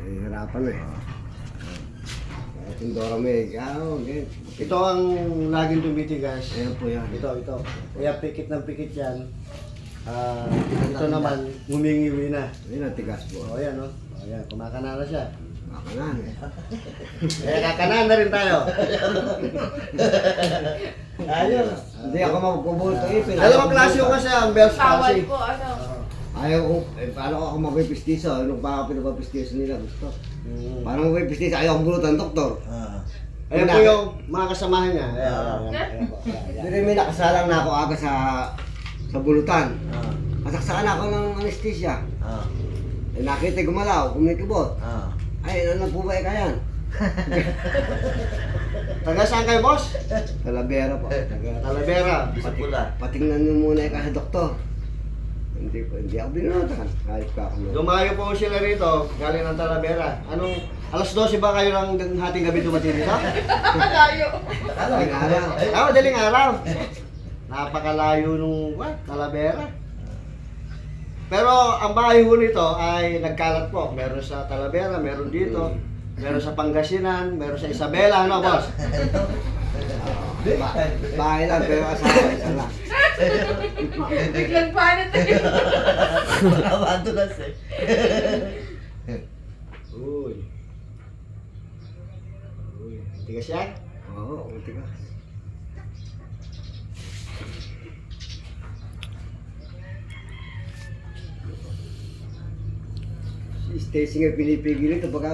hirapan na eh. Itong Doramig. Okay. Ito ang laging tumitigas. Ayan po yan. Ito. Kaya pikit ng pikit yan. Ito naman, humingiwi na. Ayun ang tigas po. O, ayan, o. Ayan, kumakana na siya. Makanan eh. Kaya kakanan na rin tayo. Ayos. Hindi ako magpupulto eh. Dalawang klase yung kasi ang Bell's Bawal palsy. po, ano. Ayaw ko, paano ako mapipistiso? Anong pa ako pinapapistiso nila gusto? Paano mapipistiso? Ayaw akong bulutan, doktor. Ayan po yung mga kasamahan niya. Pero may nakasalang na ako aga sa bulutan. Kasaksakan ako ng anesthesia. Eh, nakita gumalaw, kumikibot. Ay, ano po ba kayan? Taga saan kayo, boss? Talavera po. Talavera. Patingnan nyo muna sa doktor. Hindi ako binunutan. Kahit pa ako. Dumayo po sila rito, galing ng Talavera. Anong, alas 12 ba kayo ng hating gabi dumating dito? Layo. Aling araw. Madaling araw. Napakalayo nung Talavera. Pero ang bahay ho nito ay nagkalat po. Meron sa Talavera, meron dito, meron sa Pangasinan, meron sa Isabela, ano boss? Bahay lang, pero asawa, isa lang. Biglang panit eh. Uy. Tigas yan? Oo, tigas. Si Stacy nga pinipigil ito, baka